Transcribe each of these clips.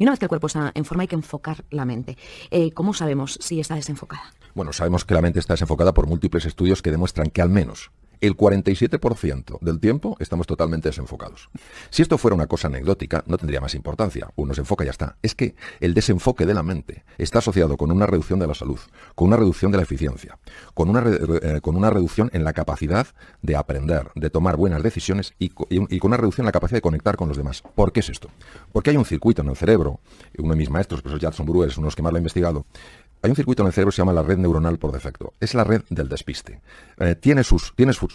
Y una vez que el cuerpo está en forma hay que enfocar la mente. ¿Cómo sabemos si está desenfocada? Bueno, sabemos que la mente está desenfocada por múltiples estudios que demuestran que al menos el 47% del tiempo estamos totalmente desenfocados. Si esto fuera una cosa anecdótica, no tendría más importancia. Uno se enfoca y ya está. Es que el desenfoque de la mente está asociado con una reducción de la salud, con una reducción de la eficiencia, con una reducción en la capacidad de aprender, de tomar buenas decisiones y con una reducción en la capacidad de conectar con los demás. ¿Por qué es esto? Porque hay un circuito en el cerebro, uno de mis maestros, el profesor Jackson Brewer, es uno de los que más lo ha investigado. Hay un circuito en el cerebro que se llama la red neuronal por defecto. Es la red del despiste. Tiene sus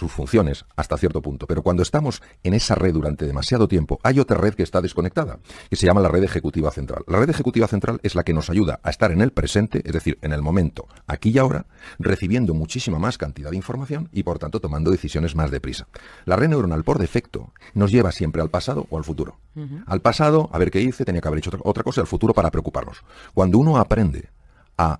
funciones hasta cierto punto, pero cuando estamos en esa red durante demasiado tiempo, hay otra red que está desconectada, que se llama la red ejecutiva central. La red ejecutiva central es la que nos ayuda a estar en el presente, es decir, en el momento, aquí y ahora, recibiendo muchísima más cantidad de información y, por tanto, tomando decisiones más deprisa. La red neuronal por defecto nos lleva siempre al pasado o al futuro. Al pasado, a ver qué hice, tenía que haber hecho otra cosa, al futuro para preocuparnos. Cuando uno aprende a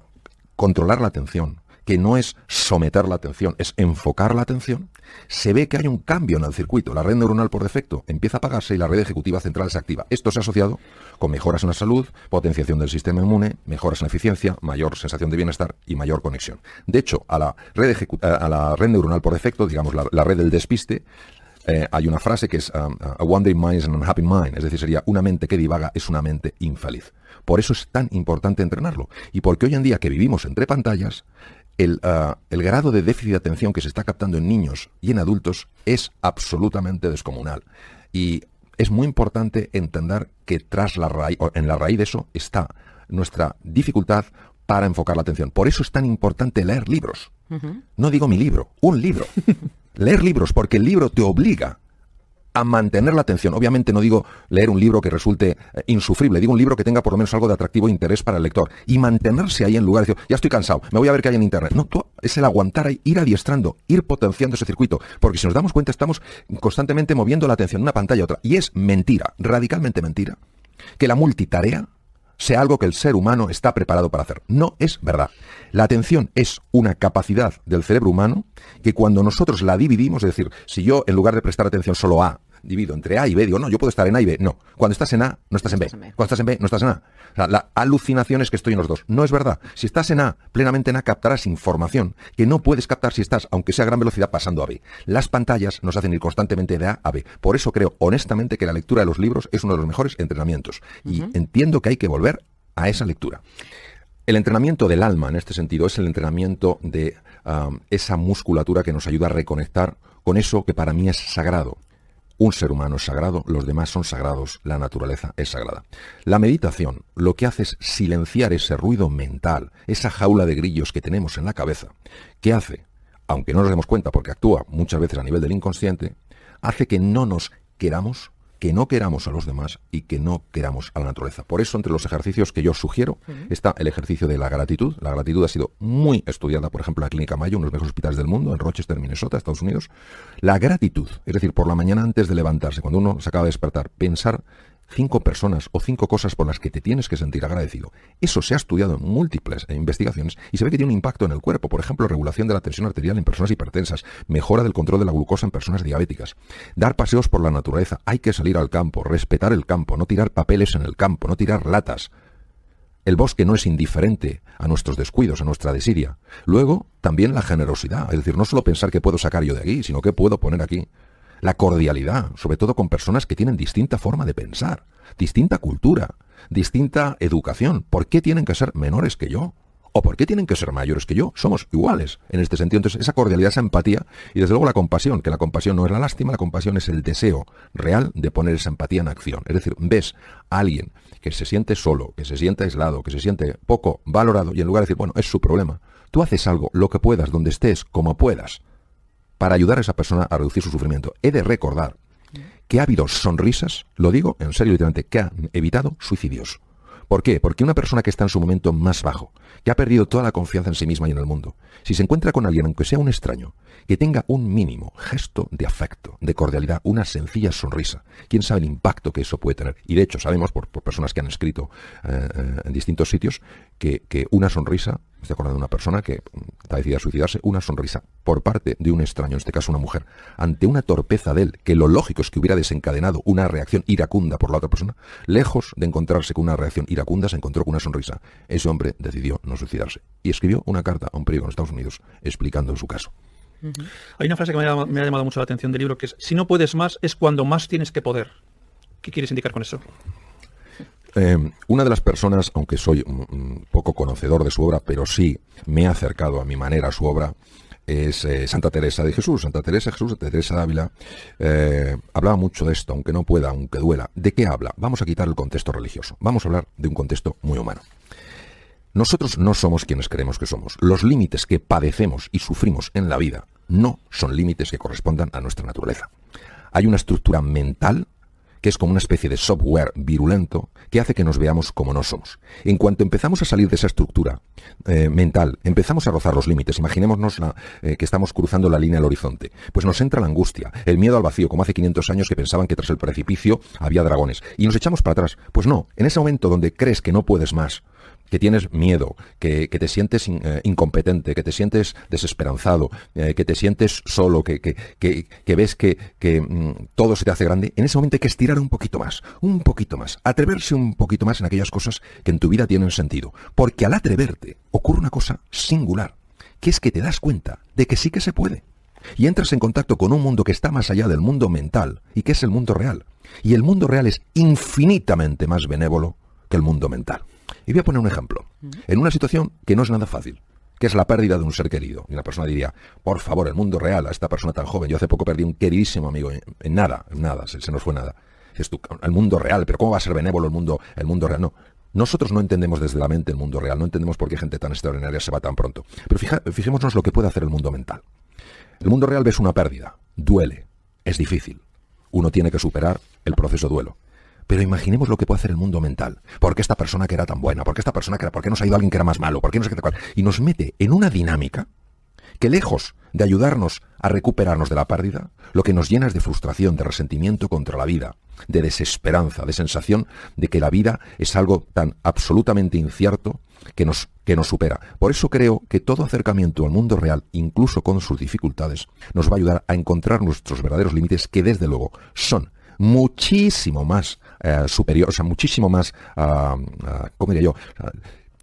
controlar la atención, que no es someter la atención, es enfocar la atención, se ve que hay un cambio en el circuito. La red neuronal por defecto empieza a apagarse y la red ejecutiva central se activa. Esto se ha asociado con mejoras en la salud, potenciación del sistema inmune, mejoras en la eficiencia, mayor sensación de bienestar y mayor conexión. De hecho, a la red neuronal por defecto, digamos la red del despiste, hay una frase que es a wandering mind is an unhappy mind, es decir, sería una mente que divaga es una mente infeliz. Por eso es tan importante entrenarlo. Y porque hoy en día que vivimos entre pantallas, el grado de déficit de atención que se está captando en niños y en adultos es absolutamente descomunal. Y es muy importante entender que en la raíz de eso está nuestra dificultad para enfocar la atención. Por eso es tan importante leer libros. No digo mi libro, un libro. Leer libros, porque el libro te obliga a mantener la atención. Obviamente no digo leer un libro que resulte insufrible, digo un libro que tenga por lo menos algo de atractivo e interés para el lector. Y mantenerse ahí en lugar de decir, ya estoy cansado, me voy a ver qué hay en internet. No, es el aguantar ahí, ir adiestrando, ir potenciando ese circuito. Porque si nos damos cuenta, estamos constantemente moviendo la atención de una pantalla a otra. Y es mentira, radicalmente mentira, que la multitarea sea algo que el ser humano está preparado para hacer. No es verdad. La atención es una capacidad del cerebro humano que cuando nosotros la dividimos, es decir, si yo en lugar de prestar atención solo a, divido entre A y B, digo, no, yo puedo estar en A y B. No, cuando estás en A, no estás en B. Cuando estás en B, no estás en A. O sea, la alucinación es que estoy en los dos. No es verdad. Si estás en A, plenamente en A, captarás información que no puedes captar si estás, aunque sea a gran velocidad, pasando a B. Las pantallas nos hacen ir constantemente de A a B. Por eso creo, honestamente, que la lectura de los libros es uno de los mejores entrenamientos. Y entiendo que hay que volver a esa lectura. El entrenamiento del alma, en este sentido, es el entrenamiento de esa musculatura que nos ayuda a reconectar con eso que para mí es sagrado. Un ser humano es sagrado, los demás son sagrados, la naturaleza es sagrada. La meditación lo que hace es silenciar ese ruido mental, esa jaula de grillos que tenemos en la cabeza, que hace, aunque no nos demos cuenta porque actúa muchas veces a nivel del inconsciente, hace que no nos queramos, que no queramos a los demás y que no queramos a la naturaleza. Por eso, entre los ejercicios que yo sugiero, está el ejercicio de la gratitud. La gratitud ha sido muy estudiada, por ejemplo, en la Clínica Mayo, uno de los mejores hospitales del mundo, en Rochester, Minnesota, Estados Unidos. La gratitud, es decir, por la mañana antes de levantarse, cuando uno se acaba de despertar, pensar 5 personas o 5 cosas por las que te tienes que sentir agradecido. Eso se ha estudiado en múltiples investigaciones y se ve que tiene un impacto en el cuerpo. Por ejemplo, regulación de la tensión arterial en personas hipertensas, mejora del control de la glucosa en personas diabéticas, dar paseos por la naturaleza, hay que salir al campo, respetar el campo, no tirar papeles en el campo, no tirar latas. El bosque no es indiferente a nuestros descuidos, a nuestra desidia. Luego, también la generosidad, es decir, no solo pensar qué puedo sacar yo de aquí, sino qué puedo poner aquí. La cordialidad, sobre todo con personas que tienen distinta forma de pensar, distinta cultura, distinta educación. ¿Por qué tienen que ser menores que yo? ¿O por qué tienen que ser mayores que yo? Somos iguales en este sentido. Entonces, esa cordialidad, esa empatía y desde luego la compasión, que la compasión no es la lástima, la compasión es el deseo real de poner esa empatía en acción. Es decir, ves a alguien que se siente solo, que se siente aislado, que se siente poco valorado y en lugar de decir, bueno, es su problema, tú haces algo, lo que puedas, donde estés, como puedas, para ayudar a esa persona a reducir su sufrimiento. He de recordar que ha habido sonrisas, lo digo en serio literalmente, que han evitado suicidios. ¿Por qué? Porque una persona que está en su momento más bajo, que ha perdido toda la confianza en sí misma y en el mundo, si se encuentra con alguien, aunque sea un extraño, que tenga un mínimo gesto de afecto, de cordialidad, una sencilla sonrisa, quién sabe el impacto que eso puede tener. Y de hecho sabemos por personas que han escrito en distintos sitios que una sonrisa estoy acordando de una persona que está decidida a suicidarse, una sonrisa por parte de un extraño, en este caso una mujer, ante una torpeza de él, que lo lógico es que hubiera desencadenado una reacción iracunda por la otra persona, lejos de encontrarse con una reacción iracunda, se encontró con una sonrisa. Ese hombre decidió no suicidarse y escribió una carta a un periódico en Estados Unidos explicando su caso. Hay una frase que me ha llamado mucho la atención del libro, que es: si no puedes más, es cuando más tienes que poder. ¿Qué quieres indicar con eso? Una de las personas, aunque soy un poco conocedor de su obra, pero sí me he acercado a mi manera a su obra, es Santa Teresa de Jesús. Santa Teresa de Jesús, Santa Teresa de Ávila, hablaba mucho de esto, aunque no pueda, aunque duela. ¿De qué habla? Vamos a quitar el contexto religioso. Vamos a hablar de un contexto muy humano. Nosotros no somos quienes creemos que somos. Los límites que padecemos y sufrimos en la vida no son límites que correspondan a nuestra naturaleza. Hay una estructura mental que es como una especie de software virulento que hace que nos veamos como no somos. En cuanto empezamos a salir de esa estructura mental, empezamos a rozar los límites. Imaginémonos que estamos cruzando la línea del horizonte. Pues nos entra la angustia, el miedo al vacío, como hace 500 años que pensaban que tras el precipicio había dragones. Y nos echamos para atrás. Pues no, en ese momento donde crees que no puedes más, que tienes miedo, que te sientes incompetente, que te sientes desesperanzado, que te sientes solo, que ves que todo se te hace grande, en ese momento hay que estirar un poquito más, atreverse un poquito más en aquellas cosas que en tu vida tienen sentido. Porque al atreverte ocurre una cosa singular, que es que te das cuenta de que sí que se puede. Y entras en contacto con un mundo que está más allá del mundo mental y que es el mundo real. Y el mundo real es infinitamente más benévolo que el mundo mental. Y voy a poner un ejemplo. En una situación que no es nada fácil, que es la pérdida de un ser querido. Y una persona diría: por favor, el mundo real, a esta persona tan joven, yo hace poco perdí un queridísimo amigo, en nada, se nos fue nada. Es el mundo real, pero ¿cómo va a ser benévolo el mundo real? No. Nosotros no entendemos desde la mente el mundo real, no entendemos por qué gente tan extraordinaria se va tan pronto. Pero fijémonos lo que puede hacer el mundo mental. El mundo real ves una pérdida, duele, es difícil. Uno tiene que superar el proceso duelo. Pero imaginemos lo que puede hacer el mundo mental. ¿Por qué esta persona que era tan buena? ¿Por qué esta persona ¿por qué nos ha ido alguien que era más malo? ¿Por qué no sé qué tal cual? Y nos mete en una dinámica que, lejos de ayudarnos a recuperarnos de la pérdida, lo que nos llena es de frustración, de resentimiento contra la vida, de desesperanza, de sensación de que la vida es algo tan absolutamente incierto que nos supera. Por eso creo que todo acercamiento al mundo real, incluso con sus dificultades, nos va a ayudar a encontrar nuestros verdaderos límites, que desde luego son muchísimo más superior, o sea, muchísimo más, ¿cómo diría yo?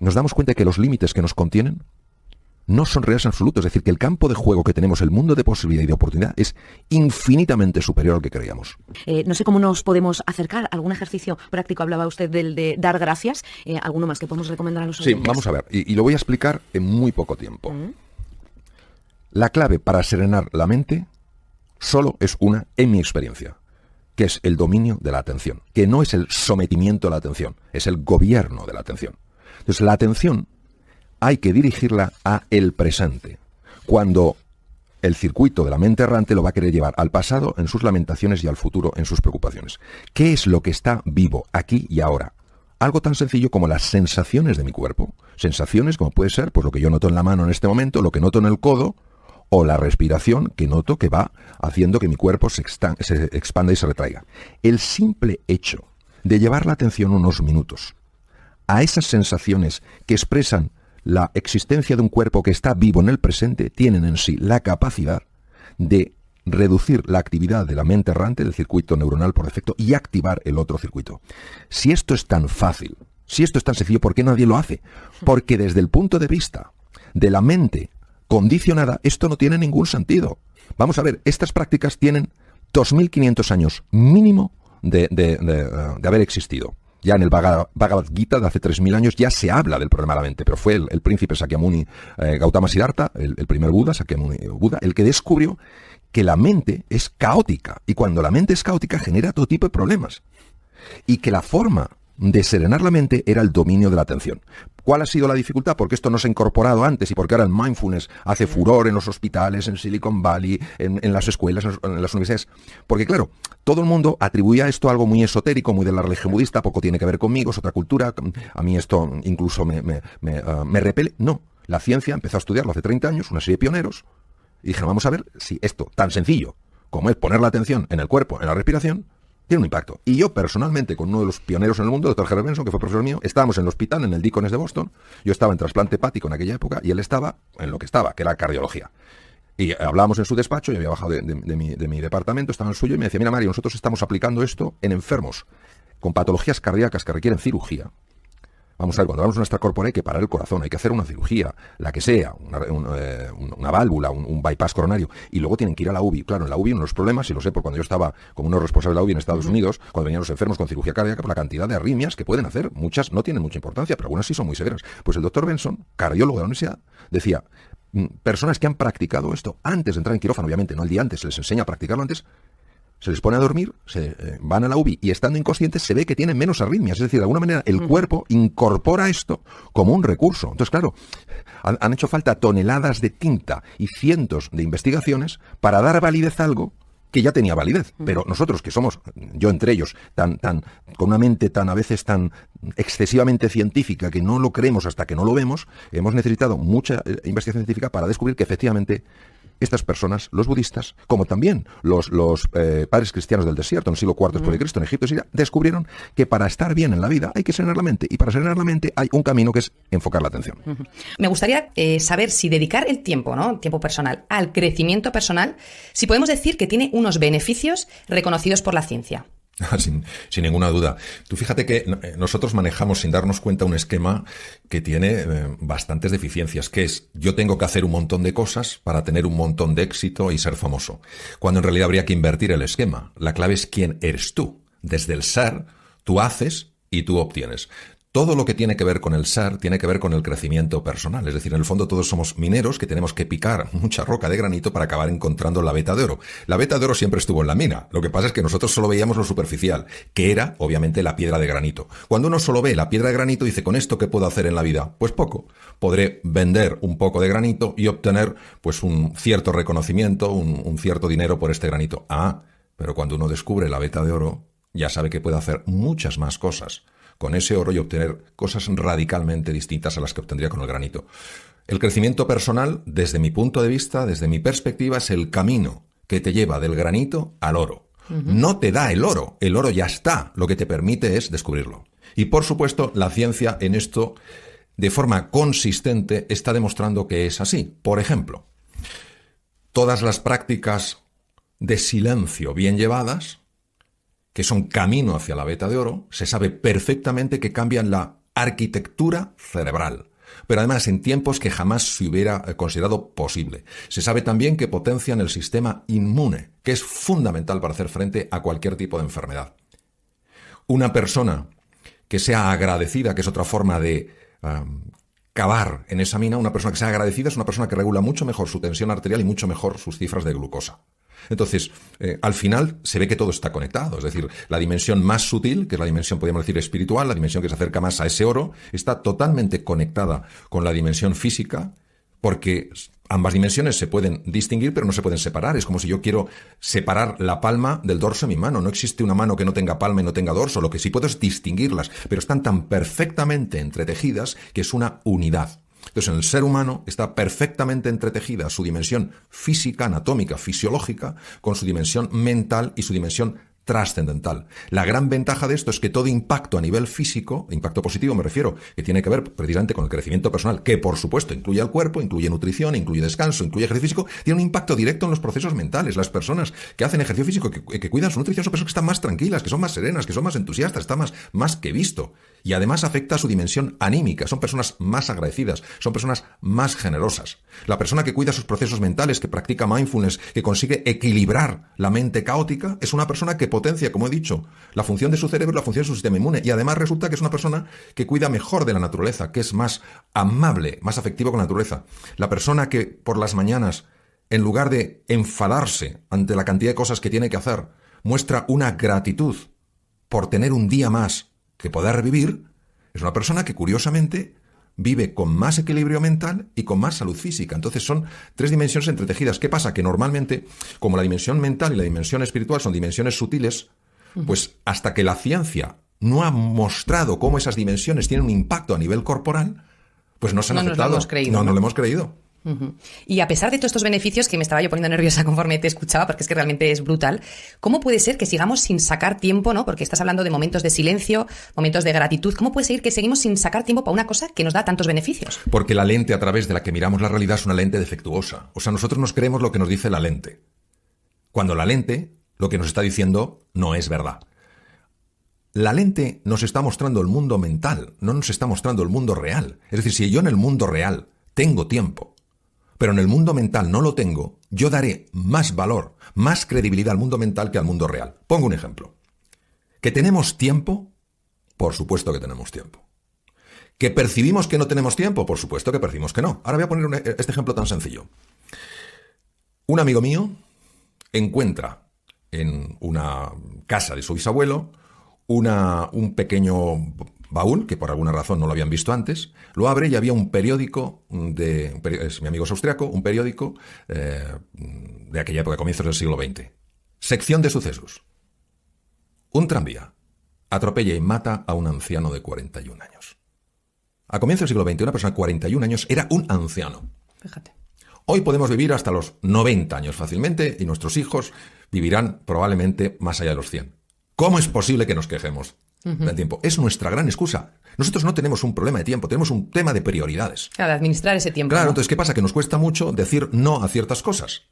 Nos damos cuenta de que los límites que nos contienen no son reales en absoluto. Es decir, que el campo de juego que tenemos, el mundo de posibilidad y de oportunidad, es infinitamente superior al que creíamos. No sé cómo nos podemos acercar. ¿Algún ejercicio práctico? Hablaba usted del de dar gracias. ¿Alguno más que podemos recomendar a los oyentes? Sí, vamos a ver. Y lo voy a explicar en muy poco tiempo. La clave para serenar la mente solo es una, en mi experiencia, que es el dominio de la atención, que no es el sometimiento a la atención, es el gobierno de la atención. Entonces, la atención hay que dirigirla a el presente, cuando el circuito de la mente errante lo va a querer llevar al pasado en sus lamentaciones y al futuro en sus preocupaciones. ¿Qué es lo que está vivo aquí y ahora? Algo tan sencillo como las sensaciones de mi cuerpo. Sensaciones como puede ser pues lo que yo noto en la mano en este momento, lo que noto en el codo, o la respiración que noto que va haciendo que mi cuerpo se expanda y se retraiga. El simple hecho de llevar la atención unos minutos a esas sensaciones que expresan la existencia de un cuerpo que está vivo en el presente, tienen en sí la capacidad de reducir la actividad de la mente errante, del circuito neuronal por defecto, y activar el otro circuito. Si esto es tan fácil, si esto es tan sencillo, ¿por qué nadie lo hace? Porque desde el punto de vista de la mente condicionada, esto no tiene ningún sentido. Vamos a ver, estas prácticas tienen 2.500 años mínimo de haber existido. Ya en el Bhagavad Gita de hace 3.000 años ya se habla del problema de la mente, pero fue el príncipe Sakyamuni Gautama Siddhartha, el primer Buda, Sakyamuni Buda, el que descubrió que la mente es caótica, y cuando la mente es caótica genera todo tipo de problemas, y que la forma de serenar la mente era el dominio de la atención. ¿Cuál ha sido la dificultad? Porque esto no se ha incorporado antes y porque ahora el mindfulness hace furor en los hospitales, en Silicon Valley, en las escuelas, en las universidades. Porque claro, todo el mundo atribuía esto a algo muy esotérico, muy de la religión budista, poco tiene que ver conmigo, es otra cultura, a mí esto incluso me repele. No, la ciencia empezó a estudiarlo hace 30 años, una serie de pioneros, y dijeron, vamos a ver si esto tan sencillo como es poner la atención en el cuerpo, en la respiración, Tiene un impacto. Y yo personalmente, con uno de los pioneros en el mundo, el Dr. Herbert Benson, que fue profesor mío, estábamos en el hospital, en el Deaconess de Boston. Yo estaba en trasplante hepático en aquella época y él estaba en lo que estaba, que era cardiología. Y hablábamos en su despacho, yo había bajado de mi departamento, estaba en el suyo, y me decía, mira Mario, nosotros estamos aplicando esto en enfermos con patologías cardíacas que requieren cirugía. Vamos a ver, cuando hablamos de una extracorpórea hay que parar el corazón, hay que hacer una cirugía, la que sea, una válvula, un bypass coronario, y luego tienen que ir a la UBI. Claro, en la UBI uno de los problemas, y lo sé por cuando yo estaba como uno responsable de la UBI en Estados Unidos, cuando venían los enfermos con cirugía cardíaca, por la cantidad de arritmias que pueden hacer, muchas no tienen mucha importancia, pero algunas sí son muy severas. Pues el doctor Benson, cardiólogo de la universidad, decía, personas que han practicado esto antes de entrar en quirófano, obviamente, no el día antes, se les enseña a practicarlo antes, se les pone a dormir, van a la UBI y estando inconscientes se ve que tienen menos arritmias. Es decir, de alguna manera el cuerpo incorpora esto como un recurso. Entonces, claro, han hecho falta toneladas de tinta y cientos de investigaciones para dar validez a algo que ya tenía validez. Pero nosotros que somos, yo entre ellos, con una mente a veces tan excesivamente científica que no lo creemos hasta que no lo vemos, hemos necesitado mucha investigación científica para descubrir que efectivamente estas personas, los budistas, como también los padres cristianos del desierto, en el siglo IV después de Cristo, en Egipto y Siria, descubrieron que para estar bien en la vida hay que serenar la mente, y para serenar la mente hay un camino que es enfocar la atención. Me gustaría saber si dedicar el tiempo, ¿no? Tiempo personal, al crecimiento personal, si podemos decir que tiene unos beneficios reconocidos por la ciencia. Sin ninguna duda. Tú fíjate que nosotros manejamos sin darnos cuenta un esquema que tiene bastantes deficiencias, que es yo tengo que hacer un montón de cosas para tener un montón de éxito y ser famoso, cuando en realidad habría que invertir el esquema. La clave es quién eres tú. Desde el ser, tú haces y tú obtienes. Todo lo que tiene que ver con el ser tiene que ver con el crecimiento personal. Es decir, en el fondo todos somos mineros que tenemos que picar mucha roca de granito para acabar encontrando la veta de oro. La veta de oro siempre estuvo en la mina. Lo que pasa es que nosotros solo veíamos lo superficial, que era, obviamente, la piedra de granito. Cuando uno solo ve la piedra de granito, dice, ¿con esto qué puedo hacer en la vida? Pues poco. Podré vender un poco de granito y obtener, pues, un cierto reconocimiento, un cierto dinero por este granito. Pero cuando uno descubre la veta de oro, ya sabe que puede hacer muchas más cosas con ese oro y obtener cosas radicalmente distintas a las que obtendría con el granito. El crecimiento personal, desde mi punto de vista, desde mi perspectiva, es el camino que te lleva del granito al oro. No te da el oro ya está, lo que te permite es descubrirlo. Y por supuesto, la ciencia en esto, de forma consistente, está demostrando que es así. Por ejemplo, todas las prácticas de silencio bien llevadas, que son camino hacia la veta de oro, se sabe perfectamente que cambian la arquitectura cerebral, pero además en tiempos que jamás se hubiera considerado posible. Se sabe también que potencian el sistema inmune, que es fundamental para hacer frente a cualquier tipo de enfermedad. Una persona que sea agradecida, que es otra forma de cavar en esa mina, una persona que sea agradecida es una persona que regula mucho mejor su tensión arterial y mucho mejor sus cifras de glucosa. Entonces, al final se ve que todo está conectado, es decir, la dimensión más sutil, que es la dimensión, podríamos decir, espiritual, la dimensión que se acerca más a ese oro, está totalmente conectada con la dimensión física, porque ambas dimensiones se pueden distinguir, pero no se pueden separar. Es como si yo quiero separar la palma del dorso de mi mano. No existe una mano que no tenga palma y no tenga dorso, lo que sí puedo es distinguirlas, pero están tan perfectamente entretejidas que es una unidad. Entonces, en el ser humano está perfectamente entretejida su dimensión física, anatómica, fisiológica, con su dimensión mental y su dimensión trascendental. La gran ventaja de esto es que todo impacto a nivel físico, impacto positivo me refiero, que tiene que ver precisamente con el crecimiento personal, que por supuesto incluye al cuerpo, incluye nutrición, incluye descanso, incluye ejercicio físico, tiene un impacto directo en los procesos mentales. Las personas que hacen ejercicio físico, que cuidan su nutrición, son personas que están más tranquilas, que son más serenas, que son más entusiastas, está más que visto. Y además afecta a su dimensión anímica, son personas más agradecidas, son personas más generosas. La persona que cuida sus procesos mentales, que practica mindfulness, que consigue equilibrar la mente caótica, es una persona que potencia, como he dicho, la función de su cerebro y la función de su sistema inmune. Y además resulta que es una persona que cuida mejor de la naturaleza, que es más amable, más afectivo con la naturaleza. La persona que por las mañanas, en lugar de enfadarse ante la cantidad de cosas que tiene que hacer, muestra una gratitud por tener un día más que poder vivir, es una persona que curiosamente vive con más equilibrio mental y con más salud física. Entonces son tres dimensiones entretejidas. ¿Qué pasa? Que normalmente, como la dimensión mental y la dimensión espiritual son dimensiones sutiles, pues hasta que la ciencia no ha mostrado cómo esas dimensiones tienen un impacto a nivel corporal, pues no se han aceptado. No lo hemos creído. No lo hemos creído. Ujú. Y a pesar de todos estos beneficios, que me estaba yo poniendo nerviosa conforme te escuchaba, porque es que realmente es brutal, ¿cómo puede ser que sigamos sin sacar tiempo, ¿no? Porque estás hablando de momentos de silencio, momentos de gratitud. ¿Cómo puede ser que seguimos sin sacar tiempo para una cosa que nos da tantos beneficios? Porque la lente a través de la que miramos la realidad es una lente defectuosa. O sea, nosotros nos creemos lo que nos dice la lente, cuando la lente lo que nos está diciendo no es verdad. La lente nos está mostrando el mundo mental, no nos está mostrando el mundo real. Es decir, si yo en el mundo real tengo tiempo, pero en el mundo mental no lo tengo, yo daré más valor, más credibilidad al mundo mental que al mundo real. Pongo un ejemplo. ¿Que tenemos tiempo? Por supuesto que tenemos tiempo. ¿Que percibimos que no tenemos tiempo? Por supuesto que percibimos que no. Ahora voy a poner este ejemplo tan sencillo. Un amigo mío encuentra en una casa de su bisabuelo un pequeño baúl, que por alguna razón no lo habían visto antes, lo abre y había un periódico es mi amigo es austriaco, un periódico de aquella época, comienzos del siglo XX. Sección de sucesos. Un tranvía atropella y mata a un anciano de 41 años. A comienzos del siglo XX, una persona de 41 años era un anciano. Fíjate. Hoy podemos vivir hasta los 90 años fácilmente y nuestros hijos vivirán probablemente más allá de los 100. ¿Cómo es posible que nos quejemos del tiempo? Es nuestra gran excusa. Nosotros no tenemos un problema de tiempo, tenemos un tema de prioridades. Claro, de administrar ese tiempo. Claro, ¿no? entonces, ¿qué pasa? Que nos cuesta mucho decir no a ciertas cosas.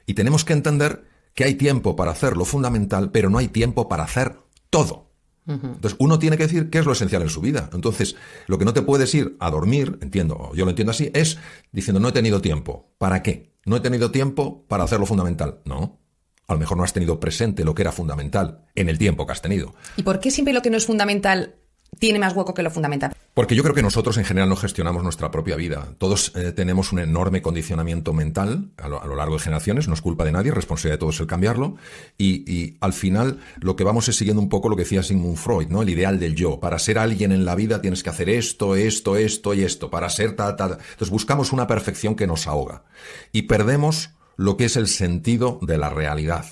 Y tenemos que entender que hay tiempo para hacer lo fundamental, pero no hay tiempo para hacer todo. Entonces, uno tiene que decir qué es lo esencial en su vida. Entonces, lo que no te puedes ir a dormir, entiendo, yo lo entiendo así, es diciendo no he tenido tiempo. ¿Para qué? No he tenido tiempo para hacer lo fundamental. No. A lo mejor no has tenido presente lo que era fundamental en el tiempo que has tenido. ¿Y por qué siempre lo que no es fundamental tiene más hueco que lo fundamental? Porque yo creo que nosotros en general no gestionamos nuestra propia vida. Todos tenemos un enorme condicionamiento mental a lo largo de generaciones, no es culpa de nadie, responsabilidad de todos el cambiarlo. Y al final lo que vamos es siguiendo un poco lo que decía Sigmund Freud, ¿no? El ideal del yo. Para ser alguien en la vida tienes que hacer esto, esto, esto y esto. Para ser Entonces buscamos una perfección que nos ahoga. Y perdemos lo que es el sentido de la realidad.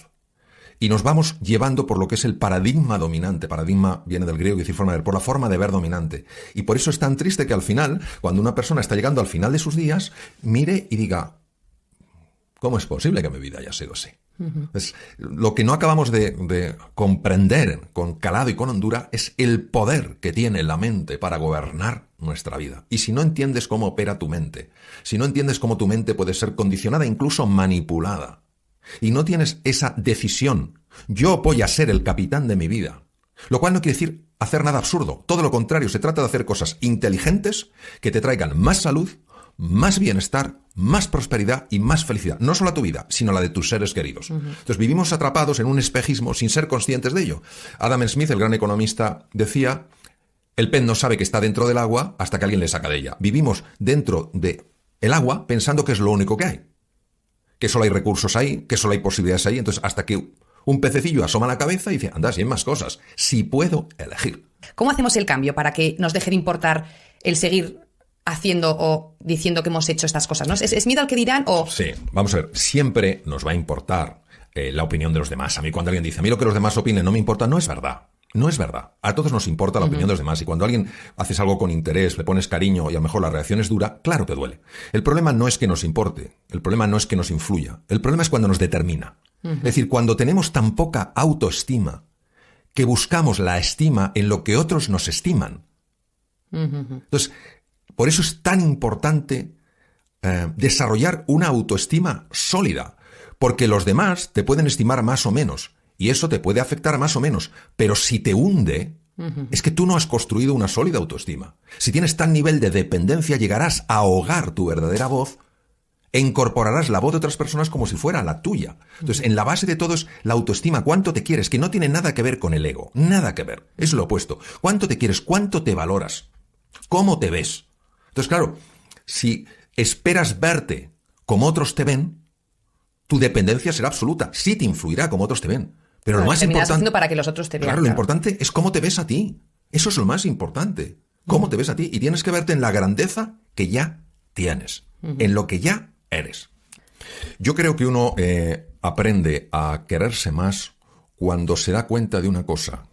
Y nos vamos llevando por lo que es el paradigma dominante. Paradigma viene del griego, decir forma de ver, por la forma de ver dominante. Y por eso es tan triste que al final, cuando una persona está llegando al final de sus días, mire y diga, ¿cómo es posible que mi vida haya sido así? Entonces, lo que no acabamos de comprender con calado y con hondura es el poder que tiene la mente para gobernar nuestra vida. Y si no entiendes cómo opera tu mente, si no entiendes cómo tu mente puede ser condicionada, incluso manipulada, y no tienes esa decisión, yo voy a ser el capitán de mi vida, lo cual no quiere decir hacer nada absurdo. Todo lo contrario, se trata de hacer cosas inteligentes que te traigan más salud, más bienestar, más prosperidad y más felicidad. No solo a tu vida, sino a la de tus seres queridos. Entonces vivimos atrapados en un espejismo sin ser conscientes de ello. Adam Smith, el gran economista, decía, el pez no sabe que está dentro del agua hasta que alguien le saca de ella. Vivimos dentro del agua pensando que es lo único que hay. Que solo hay recursos ahí, que solo hay posibilidades ahí. Entonces hasta que un pececillo asoma la cabeza y dice, anda, si hay más cosas, si puedo elegir. ¿Cómo hacemos el cambio para que nos deje de importar el seguir haciendo o diciendo que hemos hecho estas cosas, ¿no? ¿Es miedo al que dirán o...? Sí, vamos a ver, siempre nos va a importar la opinión de los demás. A mí cuando alguien dice, a mí lo que los demás opinen no me importa, no es verdad. No es verdad. A todos nos importa la opinión de los demás. Y cuando alguien haces algo con interés, le pones cariño y a lo mejor la reacción es dura, claro que duele. El problema no es que nos importe. El problema no es que nos influya. El problema es cuando nos determina. Es decir, cuando tenemos tan poca autoestima que buscamos la estima en lo que otros nos estiman. Entonces, por eso es tan importante desarrollar una autoestima sólida. Porque los demás te pueden estimar más o menos. Y eso te puede afectar más o menos. Pero si te hunde, es que tú no has construido una sólida autoestima. Si tienes tal nivel de dependencia, llegarás a ahogar tu verdadera voz e incorporarás la voz de otras personas como si fuera la tuya. Entonces, en la base de todo es la autoestima. ¿Cuánto te quieres? Que no tiene nada que ver con el ego. Nada que ver. Es lo opuesto. ¿Cuánto te quieres? ¿Cuánto te valoras? ¿Cómo te ves? Entonces, claro, si esperas verte como otros te ven, tu dependencia será absoluta. Sí te influirá como otros te ven. Pero lo más importante... haciendo para que los otros te vean. Claro, lo importante es cómo te ves a ti. Eso es lo más importante. Cómo te ves a ti. Y tienes que verte en la grandeza que ya tienes. En lo que ya eres. Yo creo que uno aprende a quererse más cuando se da cuenta de una cosa.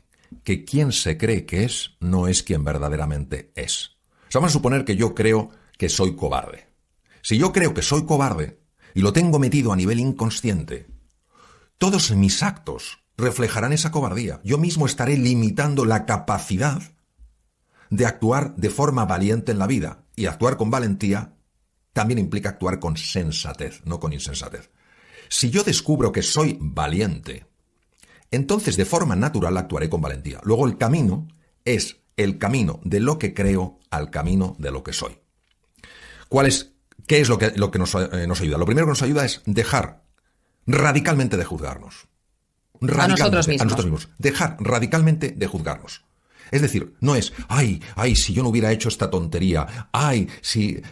Que quien se cree que es, no es quien verdaderamente es. O sea, vamos a suponer que yo creo que soy cobarde. Si yo creo que soy cobarde y lo tengo metido a nivel inconsciente, todos mis actos reflejarán esa cobardía. Yo mismo estaré limitando la capacidad de actuar de forma valiente en la vida. Y actuar con valentía también implica actuar con sensatez, no con insensatez. Si yo descubro que soy valiente, entonces de forma natural actuaré con valentía. Luego el camino es el camino de lo que creo al camino de lo que soy. ¿Qué es lo que nos ayuda? Lo primero que nos ayuda es dejar radicalmente de juzgarnos. A nosotros mismos. Dejar radicalmente de juzgarnos. Es decir, no es, ay, si yo no hubiera hecho esta tontería, ay, si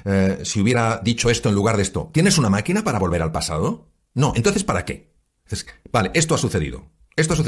hubiera dicho esto en lugar de esto. ¿Tienes una máquina para volver al pasado? No, entonces ¿para qué? Entonces, vale, esto ha sucedido, estos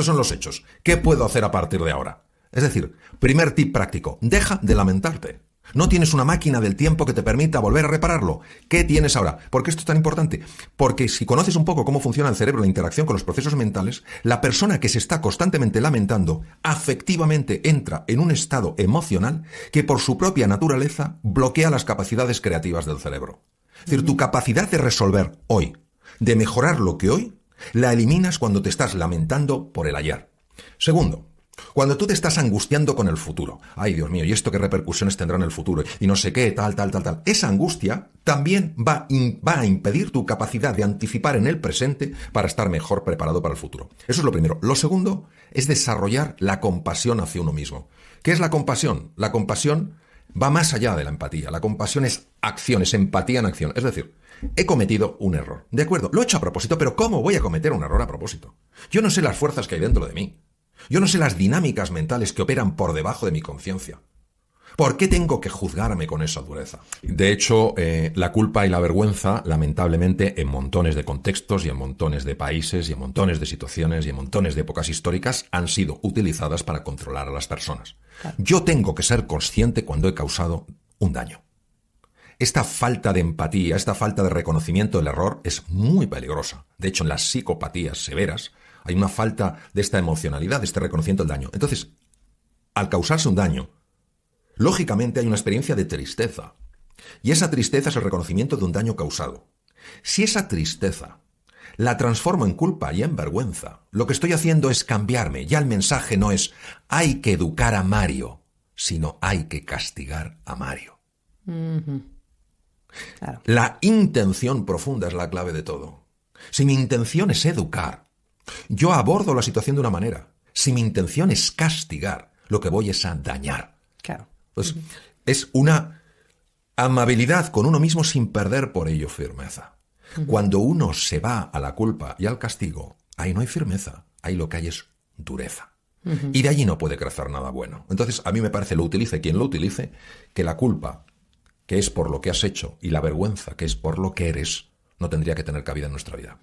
son los hechos. ¿Qué puedo hacer a partir de ahora? Es decir, primer tip práctico, deja de lamentarte. No tienes una máquina del tiempo que te permita volver a repararlo. ¿Qué tienes ahora? ¿Por qué esto es tan importante? Porque si conoces un poco cómo funciona el cerebro, la interacción con los procesos mentales, la persona que se está constantemente lamentando afectivamente entra en un estado emocional que por su propia naturaleza bloquea las capacidades creativas del cerebro. Es decir, tu capacidad de resolver hoy, de mejorar lo que hoy, la eliminas cuando te estás lamentando por el ayer. Segundo, cuando tú te estás angustiando con el futuro, ay Dios mío, ¿y esto qué repercusiones tendrá en el futuro? Y no sé qué, tal. Esa angustia también va a impedir tu capacidad de anticipar en el presente para estar mejor preparado para el futuro. Eso es lo primero. Lo segundo es desarrollar la compasión hacia uno mismo. ¿Qué es la compasión? La compasión va más allá de la empatía. La compasión es acción, es empatía en acción. Es decir, he cometido un error. De acuerdo, lo he hecho a propósito, pero ¿cómo voy a cometer un error a propósito? Yo no sé las fuerzas que hay dentro de mí. Yo no sé las dinámicas mentales que operan por debajo de mi conciencia. ¿Por qué tengo que juzgarme con esa dureza? De hecho, la culpa y la vergüenza, lamentablemente, en montones de contextos y en montones de países y en montones de situaciones y en montones de épocas históricas han sido utilizadas para controlar a las personas. Claro. Yo tengo que ser consciente cuando he causado un daño. Esta falta de empatía, esta falta de reconocimiento del error es muy peligrosa. De hecho, en las psicopatías severas hay una falta de esta emocionalidad, de este reconocimiento del daño. Entonces, al causarse un daño, lógicamente hay una experiencia de tristeza. Y esa tristeza es el reconocimiento de un daño causado. Si esa tristeza la transformo en culpa y en vergüenza, lo que estoy haciendo es cambiarme. Ya el mensaje no es hay que educar a Mario, sino hay que castigar a Mario. Claro. La intención profunda es la clave de todo. Si mi intención es educar, yo abordo la situación de una manera. Si mi intención es castigar, lo que voy es a dañar. Claro. Pues es una amabilidad con uno mismo sin perder por ello firmeza. Cuando uno se va a la culpa y al castigo, ahí no hay firmeza, ahí lo que hay es dureza. Y de allí no puede crecer nada bueno. Entonces, a mí me parece, lo utilice quien lo utilice, que la culpa, que es por lo que has hecho, y la vergüenza, que es por lo que eres, no tendría que tener cabida en nuestra vida.